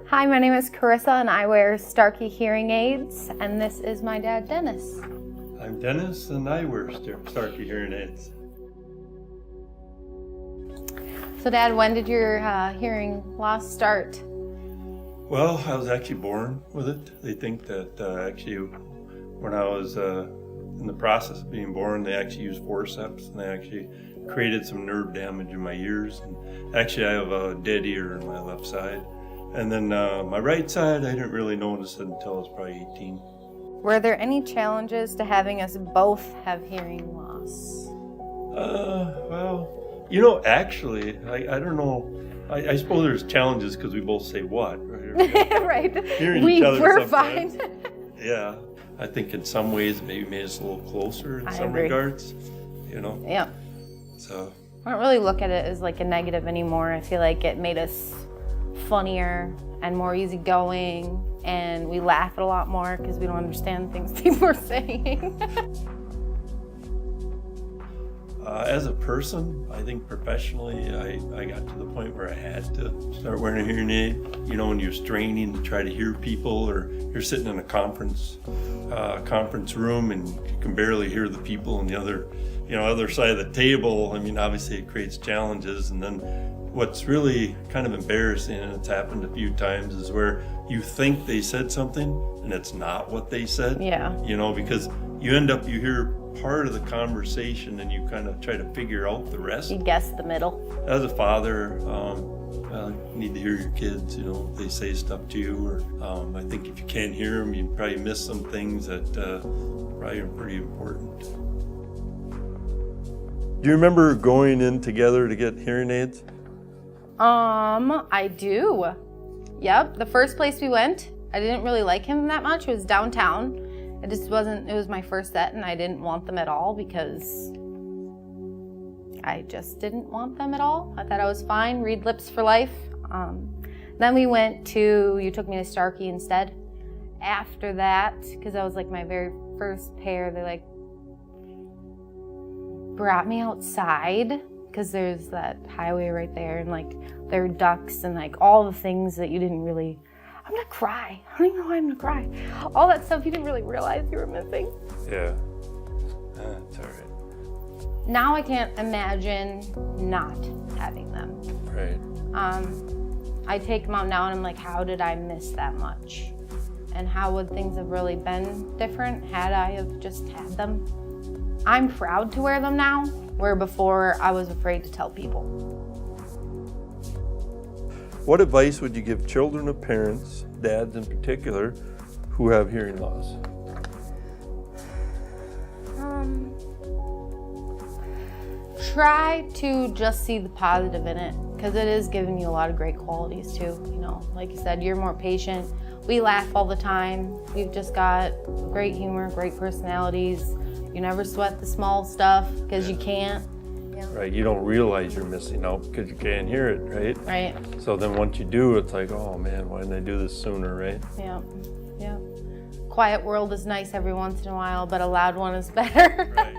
Hi, my name is Carissa and I wear Starkey hearing aids, and this is my dad, Dennis. I'm Dennis and I wear Starkey hearing aids. So Dad, when did your hearing loss start? Well, I was actually born with it. They think that actually when I was in the process of being born, they actually used forceps and they actually created some nerve damage in my ears. And actually I have a dead ear on my left side. And then my right side, I didn't really notice it until I was probably 18. Were there any challenges to having us both have hearing loss? Well, actually, I don't know. I suppose there's challenges because we both say what, right? Right. Hearing We each other were sometimes. fine. Yeah, I think in some ways maybe made us a little closer in I some agree. regards, Yeah. So, I don't really look at it as like a negative anymore. I feel like it made us funnier and more easygoing, and we laugh a lot more because we don't understand things people are saying. as a person, I think professionally, I got to the point where I had to start wearing a hearing aid. When you're straining to try to hear people, or you're sitting in a conference room and you can barely hear the people on the other side of the table. I mean, obviously it creates challenges. And then what's really kind of embarrassing, and it's happened a few times, is where you think they said something and it's not what they said. Yeah. Because you hear part of the conversation and you kind of try to figure out the rest. You guess the middle. As a father, you need to hear your kids, if they say stuff to you, or I think if you can't hear them, you probably miss some things that probably are pretty important. Do you remember going in together to get hearing aids? I do. Yep, the first place we went, I didn't really like him that much. It was downtown. It was my first set and I didn't want them at all because I just didn't want them at all. I thought I was fine, read lips for life. Then you took me to Starkey instead. After that, because that was like my very first pair, they brought me outside because there's that highway right there, and there are ducks and all the things that you didn't really. I'm gonna cry. I don't even know why I'm gonna cry. All that stuff you didn't really realize you were missing. Yeah, that's all right. Now I can't imagine not having them. Right. I take them out now and I'm like, how did I miss that much? And how would things have really been different had I have just had them? I'm proud to wear them now, where before I was afraid to tell people. What advice would you give children of parents, dads in particular, who have hearing loss? Try to just see the positive in it, because it is giving you a lot of great qualities too. Like you said, you're more patient. We laugh all the time. We've just got great humor, great personalities. You never sweat the small stuff because you can't. Right, you don't realize you're missing out because you can't hear it, right? Right. So then once you do, it's like, oh man, why didn't I do this sooner, right? Yeah. Quiet world is nice every once in a while, but a loud one is better. Right.